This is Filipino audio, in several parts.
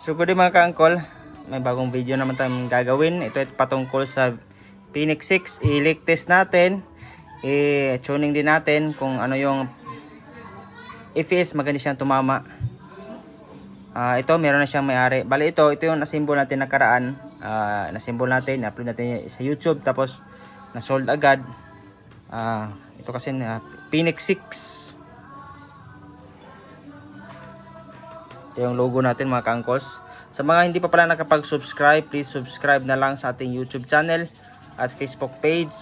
So good day mga ka-angkol, may bagong video naman tayong gagawin. Ito ay patungkol sa Phoenix 6. I-leak test natin, i-tuning din natin kung ano yung FPS maganda siyang tumama. Ito meron na siyang may-ari. Bali ito yung na-symbol natin nakaraan. Na-symbol natin, na-upload natin sa YouTube, tapos na-sold agad. Ito kasi Phoenix 6. Ito yung logo natin mga ka-angkols. Sa mga hindi pa pala nakapag-subscribe, please subscribe na lang sa ating YouTube channel at Facebook page.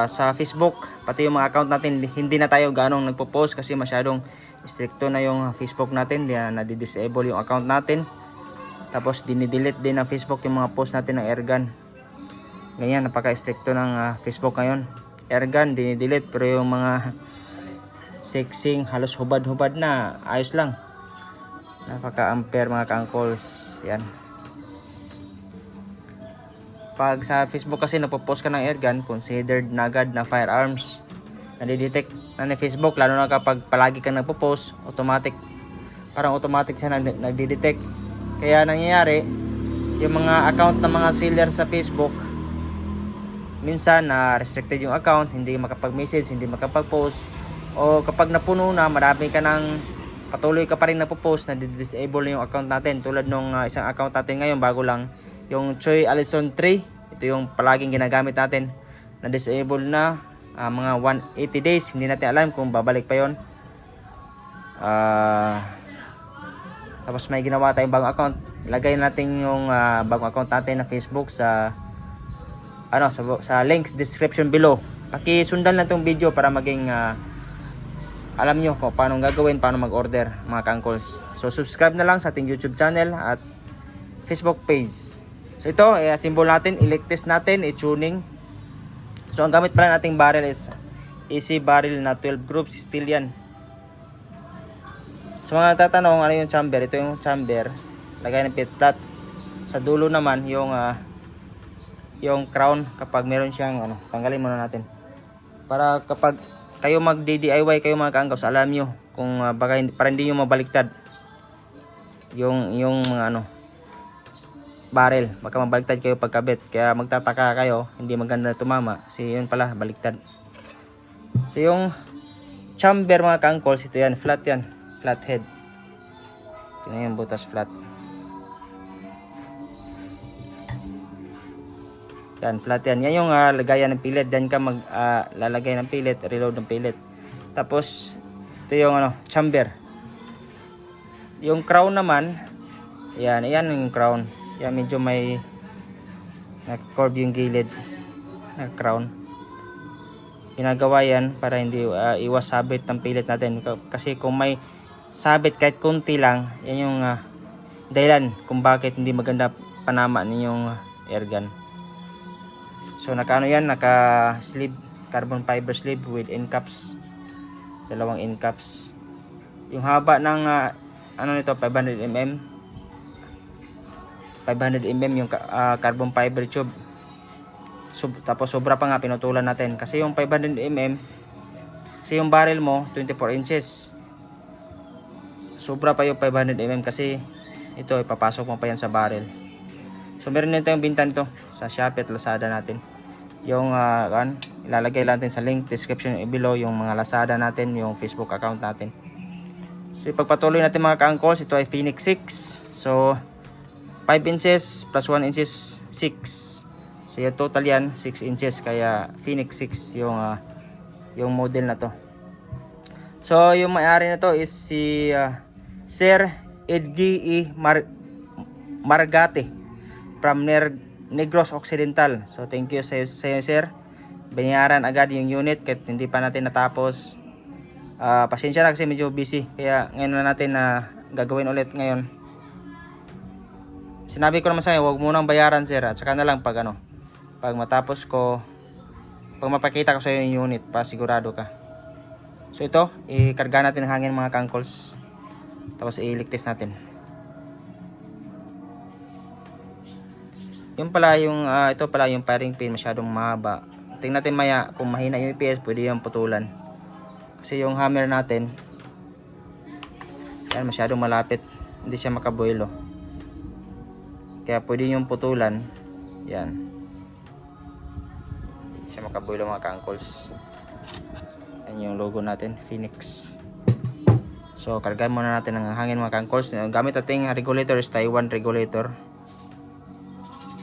Sa Facebook, pati yung mga account natin, hindi na tayo ganong nagpo-post kasi masyadong stricto na yung Facebook natin. Na-disable yung account natin. Tapos dinidelete din ng Facebook yung mga post natin ng airgun. Ganyan, napaka-stricto ng Facebook ngayon. Airgun, dinidelete, pero yung mga sexing, halos hubad-hubad na, ayos lang. Napaka-ampere mga ka-angkols. Yan. Pag sa Facebook kasi napopost ka ng airgun, considered na agad na firearms. Nadidetect na ni Facebook, lalo na kapag palagi kang nagpo-post, automatic. Parang automatic siya nagdidetect. Kaya nangyayari, yung mga account ng mga seller sa Facebook, minsan na restricted yung account, hindi makapag-message, hindi makapag-post. O kapag napuno na, marami ka nang patuloy ka pa rin nagpo-post, na disable yung account natin. Tulad nung isang account natin ngayon, bago lang, yung Choi Allison 3. Ito yung palaging ginagamit natin. Na-disable na mga 180 days. Hindi natin alam kung babalik pa yon. Tapos may ginawa tayong bagong account. Ilagay natin yung bagong account natin na Facebook sa links description below. Pakisundan lang tong video para maging alam nyo kung paano gagawin, paano mag-order mga ka-angkols. So subscribe na lang sa ating YouTube channel at Facebook page. So ito, symbol natin, i-leak test natin, i-tuning. So ang gamit pala nating barrel is AC barrel na 12 groups, steel yan. Sa mga nagtatanong ano yung chamber, ito yung chamber, lagay ng pit flat. Sa dulo naman yung crown, kapag meron siyang tanggalin muna natin. Para kapag kayo mag-DIY kayo mga ka-angkols, alam nyo kung para hindi nyo mabaliktad yung mga barrel, baka mabaliktad kayo pagkabit, kaya magtataka kayo hindi maganda tumama kasi yun pala baliktad. So yung chamber mga ka-angkols, ito yan, flat yan, flat head. Ito na yung butas flat. Yan, flat yan. Yan yung lagayan ng pilit. Diyan ka lalagay ng pilit, reload ng pilit. Tapos, ito yung chamber. Yung crown naman, yan yung crown. Yan, medyo may naka-curve yung gilid na crown. Ginagawa yan para hindi iwas sabit ng pilit natin. Kasi kung may sabit kahit konti lang, yan yung dahilan kung bakit hindi maganda panama ninyong airgun. So naka sleeve, carbon fiber sleeve with end caps. Dalawang end caps. Yung haba ng nito 500 mm. 500 mm yung carbon fiber tube. Tapos sobra pa nga pinutulan natin kasi yung 500 mm, kasi yung barrel mo 24 inches. Sobra pa yung 500 mm kasi ito ipapasok mo pa yan sa barrel. So meron nito yung bintan to sa Shopee at Lazada natin. Yung ilalagay natin sa link description below yung mga Lazada natin, yung Facebook account natin. So ipagpatuloy natin mga ka-angkols, ito ay Phoenix 6. So 5 inches plus 1 inches 6. So yung total yan 6 inches, kaya Phoenix 6 yung model na to. So yung may-ari na to is si Sir Edgy E. Margate from Negros Occidental. So thank you sa iyo sir. Binayaran agad yung unit kahit hindi pa natin natapos. Pasensya na kasi medyo busy, kaya ngayon na natin gagawin ulit ngayon. Sinabi ko naman sa iyo, huwag munang bayaran sir, at saka na lang pag pag matapos ko, pag mapakita ko sa iyo yung unit, pa sigurado ka. So ito, ikarga natin ng hangin mga ka-angkols. Tapos i-leak test natin. Yung pala yung ito pala yung firing pin masyadong mahaba. Tingnan natin maya kung mahina yung EPS, pwede yung putulan. Kasi yung hammer natin yan masyadong malapit. hindi siya makabuelo. Kaya pwede yung putulan. Yan. Hindi siya makabuelo mga ka-uncles. Yan yung logo natin, Phoenix. So kargahan muna natin ng hangin mga ka-uncles. Gamit ating regulator is Taiwan regulator.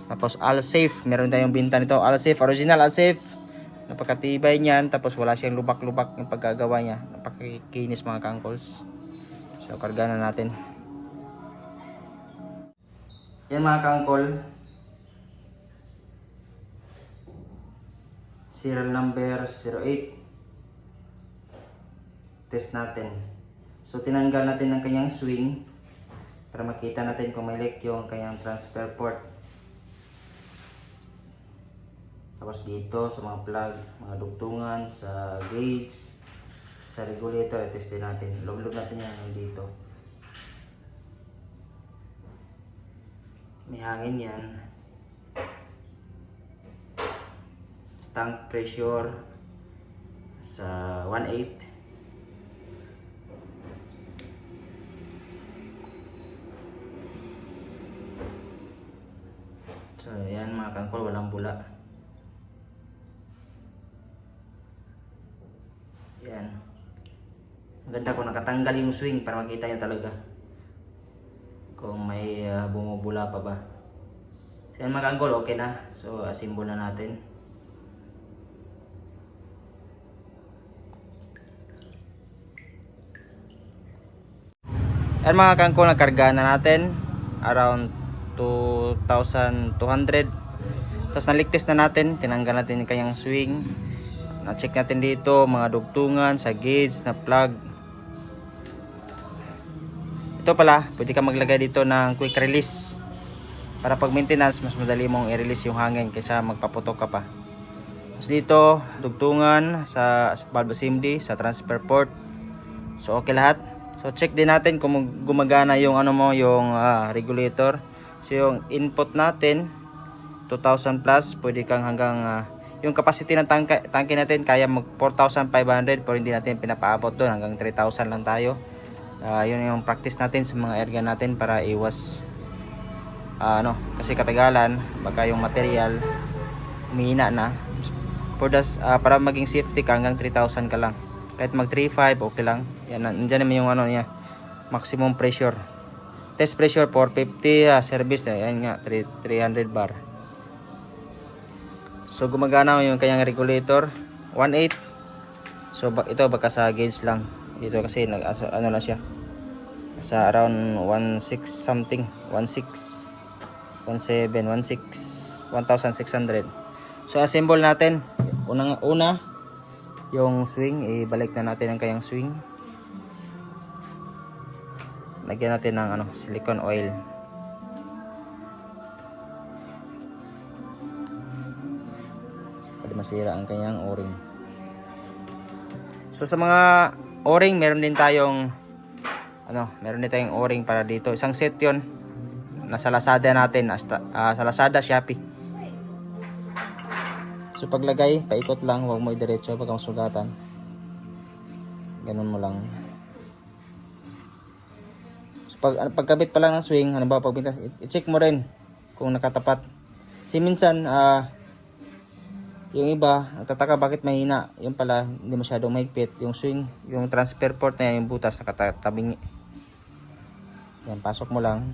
Tapos Alsafe, meron tayong binta nito. Alsafe, original Alsafe. Napakatibay niyan. Tapos wala siyang lubak-lubak yung paggagawa niya. Napakakinis mga ka-uncles. So kargahan na natin. Yan mga ka-uncle. Serial number 08. Test natin. So tinanggal natin ang kanyang swing para makita natin kung may leak yung kanyang transfer port. Tapos dito sa mga plug, mga dugtungan, sa gauge, sa regulator, i-test din natin. Log-log natin yan dito. May hangin yan. Tank pressure sa 1.8. So yan mga ka-uncles, walang bula. Yan. Maganda kung nakatanggal yung swing para makita nyo talaga kung may bumubula pa ba. So yan mga ka-uncles, okay na. So assemble na natin. Yan mga ka-uncles, nakarga na natin around 2,200. Tapos naligtas na natin, tinanggal natin yung kanyang swing. Na-check natin dito mga dugtungan sa gauge na plug. Ito pala, pwede ka maglagay dito ng quick release para pag maintenance mas madali mong i-release yung hangin kaysa magpaputok ka pa. Tapos dito dugtungan sa valve assembly, sa transfer port. So okay lahat. So check din natin kung gumagana yung yung regulator. So yung input natin 2,000 plus, pwede kang hanggang yung capacity ng tangke natin kaya mag 4,500 pero hindi natin pinapaabot doon, hanggang 3,000 lang tayo. Yun yung practice natin sa mga airgun natin para iwas kasi katagalan baka yung material humihina na. Para maging safety ka hanggang 3,000 ka lang. Kahit mag 3,500 okay lang. Yan, nandiyan naman yung niya, maximum pressure. Test pressure 450, service na yan nga 300 bar. So gumagana yung kanyang regulator 1.8. So ito baka sa gauge lang dito kasi lang siya sa around 1.6 something, 1.6 1.7 1.6 1,600. So assemble natin. Una yung swing, ibalik na natin ang kanyang swing. Lagyan natin ng silicone oil. Para masira ang kanyang o-ring. So sa mga o-ring, meron din tayong o-ring para dito. Isang set 'yon. Nasa Lazada natin, sa Lazada, Shopee. So paglagay, paikot lang, huwag mo i-diretso pag sugatan. Ganun mo lang. So pagkabit pa lang ng swing, pagbintas, i-check mo rin kung nakatapat. Kasi minsan yung iba nagtataka bakit mahina, yung pala hindi masyadong mahigpit yung swing, yung transfer port na yan, yung butas nakatabingi. Yan, pasok mo lang.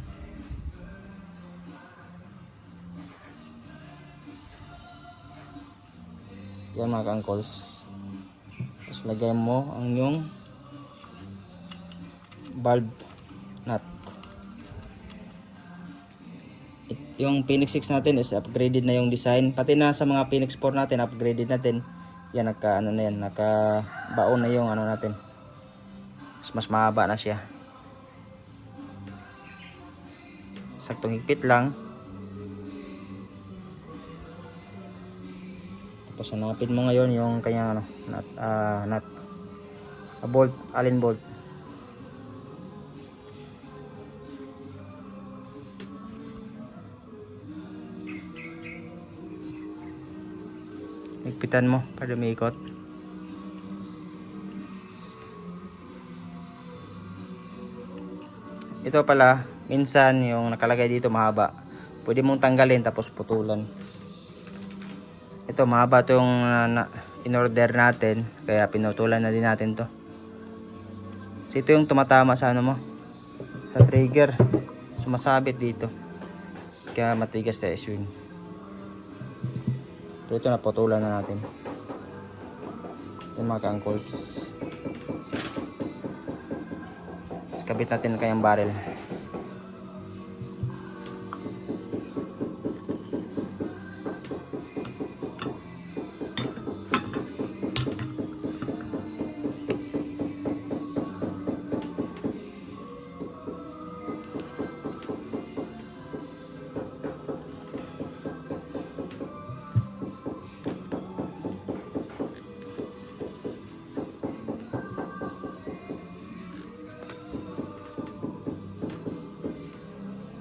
Yan mga ka-uncles. Tapos lagay mo ang yung valve nut. Yung Phoenix 6 natin is upgraded na yung design. Pati na sa mga Phoenix 4 natin, upgraded natin. Yan, nakabaon na yung natin. Mas mahaba na siya. Saktong higpit lang. Tapos hanapin mo ngayon yung kanyang nut. Bolt, allen bolt. Higpitan mo para umiikot. Ito pala, minsan yung nakalagay dito mahaba. Pwede mong tanggalin tapos putulan. Ito mahaba itong in-order natin, kaya pinutulan na din natin to. So ito yung tumatama sa ano mo, sa trigger, sumasabit dito, kaya matigas na swing. So ito naputulan na natin. Yung mga ka-uncles, tapos kabit natin kayang barrel.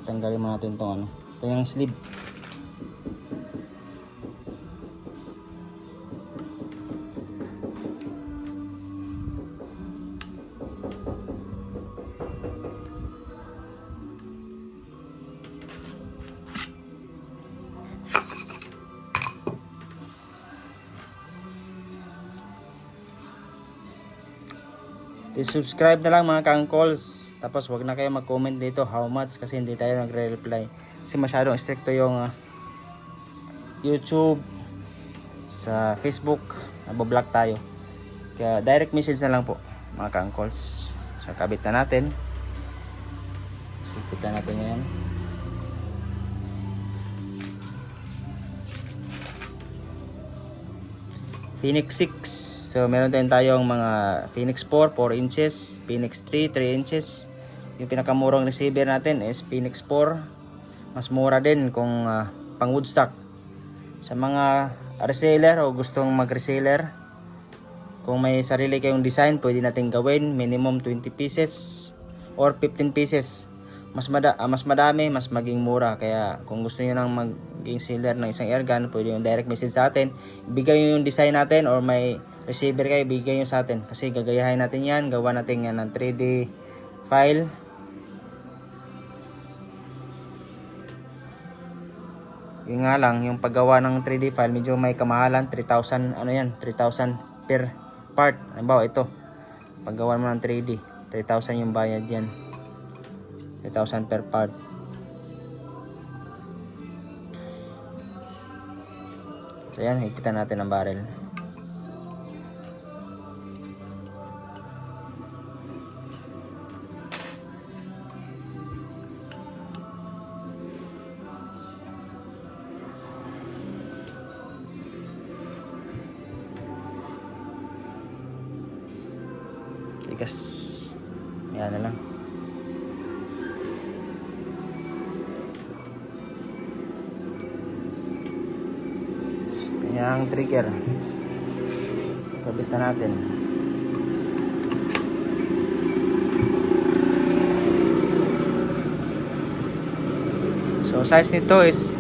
Tanggalin mo natin itong ano, ito yung sleeve. I-subscribe na lang mga ka-uncles. Tapos wag na kayo mag-comment dito how much, kasi hindi tayo nagre-reply. Kasi masyadong stricto yung YouTube, sa Facebook, nabablock tayo. Kaya direct message na lang po mga ka-uncles. So kabit na natin. Sipit na natin yan. Phoenix 6. So meron din tayong mga Phoenix 4, 4 inches, Phoenix 3, 3 inches. Yung pinakamurang receiver natin is Phoenix 4. Mas mura din kung pang woodstock. Sa mga reseller o gustong mag-reseller, kung may sarili kayong design, pwede natin gawin minimum 20 pieces or 15 pieces. Mas madami, mas maging mura. Kaya kung gusto niyo nang maging seller ng isang airgun, pwede yung direct message sa atin. Ibigay niyo yung design natin, or may receiver kayo, bigay niyo sa atin. Kasi gagayahin natin yan, gawa natin yan ng 3D file. Yung nga lang, yung paggawa ng 3D file, medyo may kamahalan. 3,000, ano yan, 3,000 per part. Halimbawa ito, paggawa mo ng 3D, 3,000 yung bayad yan. 3,000 per part. So yan, hikitan natin ang barrel. Tigas. Yan na lang. Yung trigger, kabit na natin. So size nito is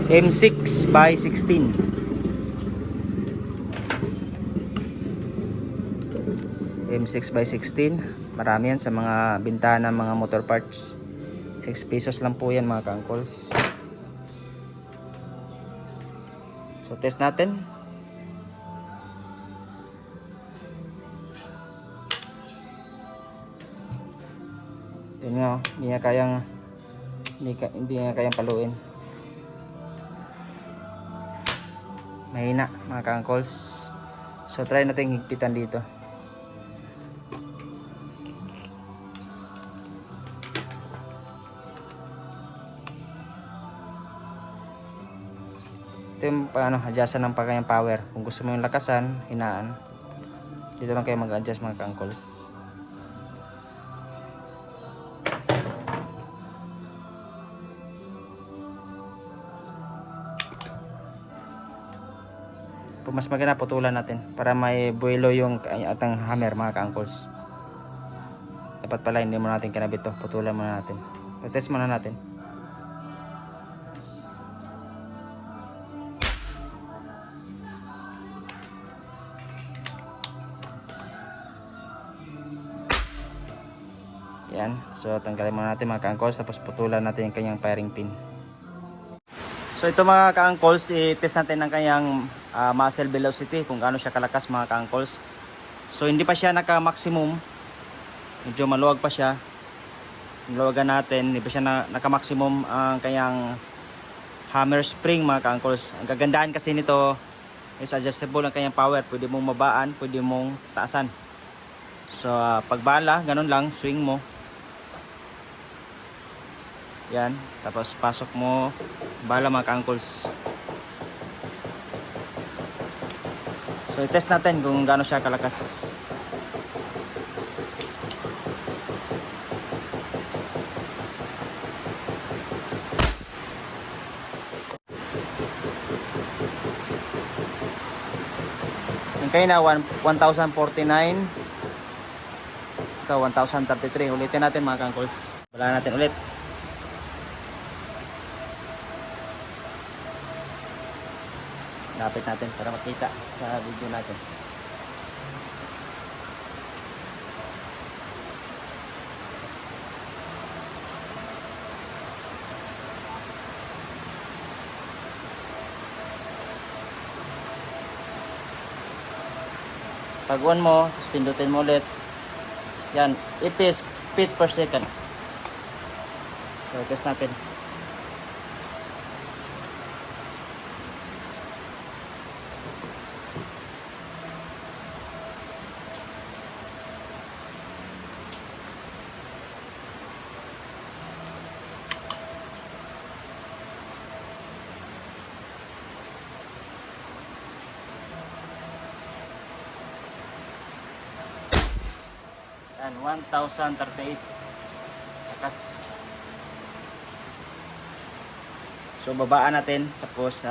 M6 by 16. M6 by 16. Marami yan sa mga bintana, mga motor parts. 6 pesos lang po yan mga ka-uncles. So test natin. Yun nga, hindi niya kayang paluin. Mahina mga ka-uncles. So try natin higpitan dito. Ito yung adjustan ng pagkayang power. Kung gusto mo yung lakasan, hinaan, dito lang kayo mag-adjust mga ka-uncles. Mas maganda putulan natin para may buwelo yung atang hammer mga ka-uncles. Dapat pala hindi mo natin kinabit to, putulan muna natin. I-test muna natin. Yan. So tanggalin muna natin mga ka-angkles, tapos putulan natin yung kanyang firing pin. So ito mga ka-angkles, i-test natin ang kanyang muzzle velocity kung gaano siya kalakas mga ka-angkles. So hindi pa siya naka-maximum. Medyo maluwag pa siya. Luwagan natin, hindi pa siya naka-maximum ang kanyang hammer spring mga ka-angkles. Ang kagandahan kasi nito is adjustable ang kanyang power. Pwede mong mabaan, pwede mong taasan. So pagbala, ganun lang, swing mo. Yan, tapos pasok mo, bala mga ka-angkles. So i-test natin kung gaano siya kalakas. Okay na, 1049. Ito 1033. Ulitin natin mga ka-angkles. Bala natin ulit. Lapit natin para makita sa video natin. Pag on mo, tapos pindutin mo ulit. Yan, it is feet per second. So, test natin. Yan, 1038. Takas. So babaan natin, tapos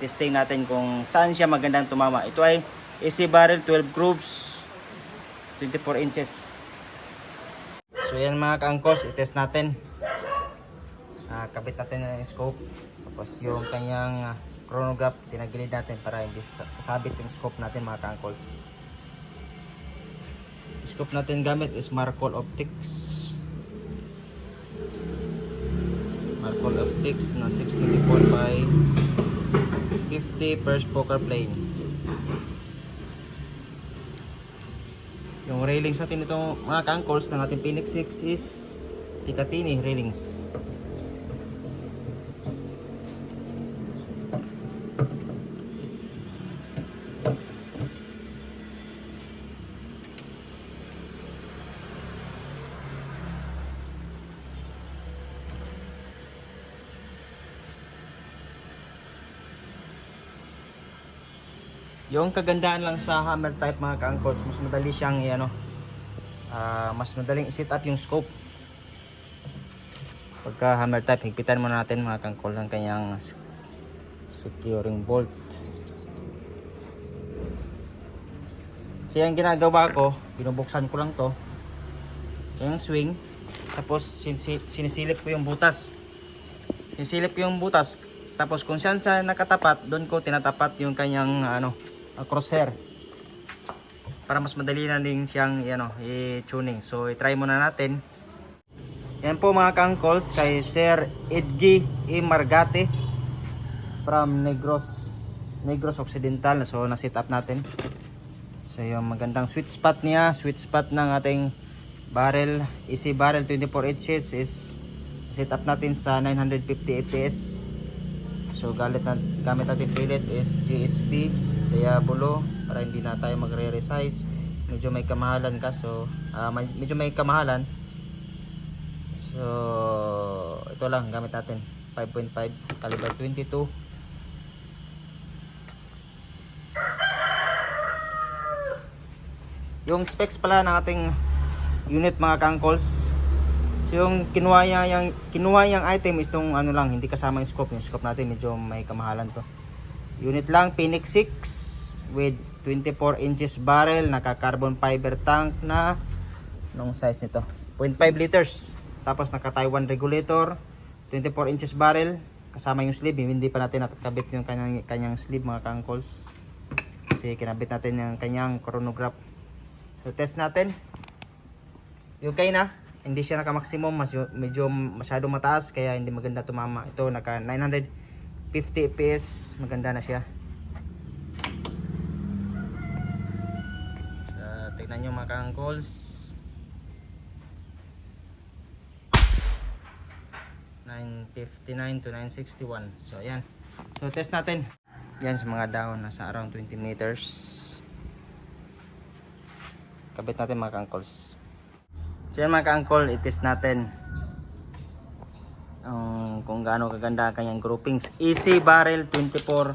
testing natin kung saan siya magandang tumama. Ito ay AC barrel 12 grooves, 24 inches. So yan mga ka-angkles, i-test natin. Kabit natin yung scope, tapos yung kanyang chronograph, tinagilid natin para hindi sasabit yung scope natin mga ka-angkles. Scope natin gamit is Marcol Optics. Marcol Optics na 624 by 50 per poker plane. Yung railings natin ito mga ka-angkles ng ating Phoenix 6 is Picatinny railings. Yung kagandahan lang sa hammer type mga ka-angkles, mas madali siyang mas madaling i-set up yung scope. Pagka hammer type, higpitan muna natin mga ka-angkles ang kanyang securing bolt. So yung ginagawa ko, binubuksan ko lang to, yung swing, tapos sinisilip ko yung butas. Sinisilip ko yung butas, tapos kung saan sa nakatapat, doon ko tinatapat yung kanyang crosshair para mas madali na din siyang i-tuning. So i-try muna natin. Yan po mga ka-angkles, kay Sir Edgy E. Margate from Negros Occidental. So na-set up natin. So yung magandang sweet spot niya, sweet spot ng ating barrel, AC barrel 24 inches is set up natin sa 950 fps. So gamit natin pellet is GSP Diabolo para hindi na tayo magre-resize. Medyo may kamahalan ka, so medyo may kamahalan. So ito lang gamit natin, 5.5 caliber 22. Yung specs pala ng ating unit mga ka-angkles, so yung kinuha yung item is tong lang, hindi kasama yung scope. Yung scope natin medyo may kamahalan to. Unit lang, Phoenix 6 with 24 inches barrel, naka carbon fiber tank na nung size nito 0.5 liters, tapos naka Taiwan regulator, 24 inches barrel, kasama yung sleeve. Hindi pa natin nakakabit yung kanyang sleeve mga ka-angkles, kasi kinabit natin yung kanyang chronograph. So test natin. Okay na. hindi siya naka maximum, medyo masyado mataas kaya hindi maganda tumama. Ito naka 950 fps, maganda na siya. So, tignan nyo mga ka-uncles, 959 to 961. So ayan, so test natin. Yan sa mga dahon, nasa around 20 meters. Kabit natin mga ka-uncles. So yan mga ka-uncle, i-test natin kung gaano kaganda ang kanyang groupings. Easy barrel 24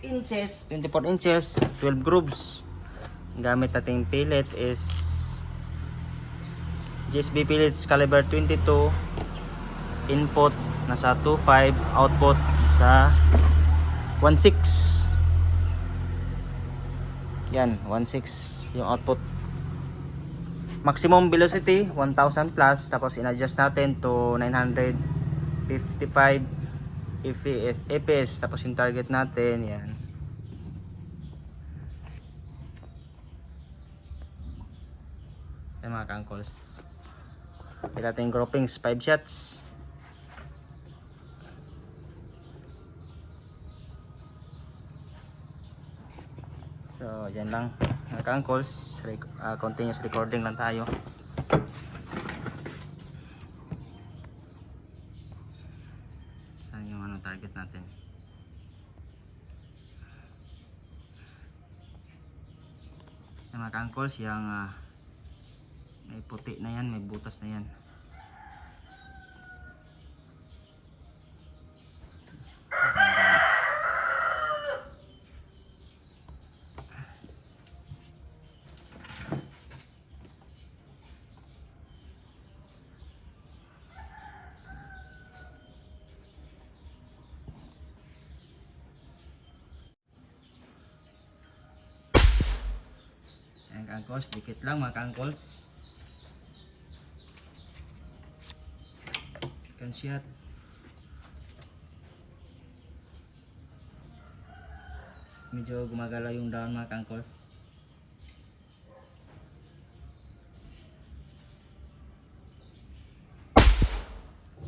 inches, 12 grooves. Gamit nating pellet is GSB pellets caliber 22. Input nasa 2.5, output sa 1.6. Yan, 1.6 yung output. Maximum velocity 1000 plus, tapos in-adjust natin to 955 fps, tapos yung target natin yan. Yan mga ka-uncles. Ito natin groupings 5 shots. So, yan lang mga ka-uncles, continuous recording lang tayo. Saan yung target natin? Yan mga ka-uncles, yung may puti na yan, may butas na yan. Ka-uncles, dikit lang mga ka-uncles. Second shot. Medyo gumagalaw yung down mga ka-uncles.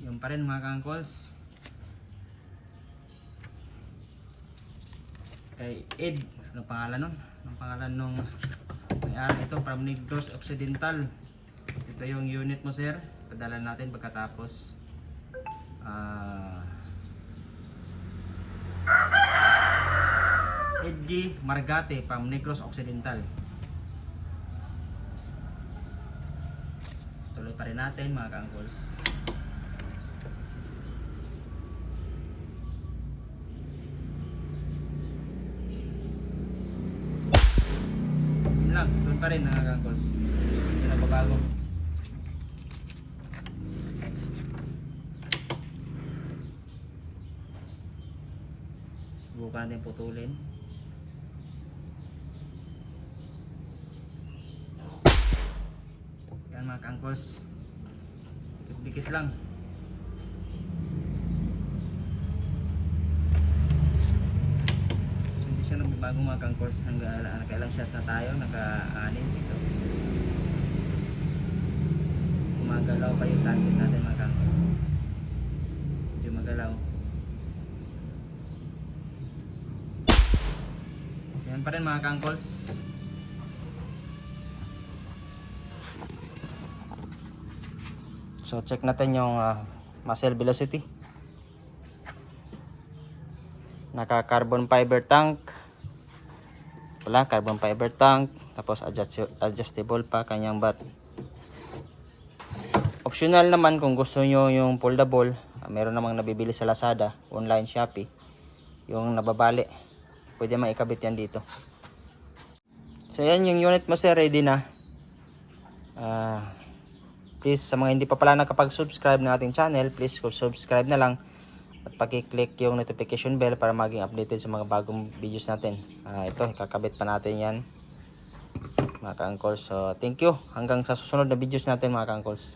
Yung pa rin mga ka-uncles. Kay Ed, anong pangalan nun? Anong pangalan nung ito, from Negros Occidental. Ito yung unit mo sir, padala natin pagkatapos Edgy Margate from Negros Occidental. Tuloy pa rin natin mga ka-uncles. Lang, doon pa rin mga ka-uncles. Hindi na babago. Subukan natin putulin. Yan mga ka-uncles, dikit-dikit lang. Bago mga ka-uncles, nakailang shots na tayo, naka-anim dito. Gumagalaw pa yung target natin mga ka-uncles. Medyo magalaw. Yan pa rin mga ka-uncles. So check natin yung muzzle velocity. Naka carbon fiber tank. Wala, carbon fiber tank, tapos adjustable pa kanyang bat. Optional naman kung gusto nyo yung foldable, meron namang nabibili sa Lazada, online, Shopee, yung nababali, pwede maikabit yan dito. So yan yung unit mo sir, ready na. Please, sa mga hindi pa pala nakapag-subscribe ng ating channel, please subscribe na lang at paki-click yung notification bell para maging updated sa mga bagong videos natin. Ito, kakabit pa natin yan mga ka-uncles. So thank you, hanggang sa susunod na videos natin mga ka-uncles.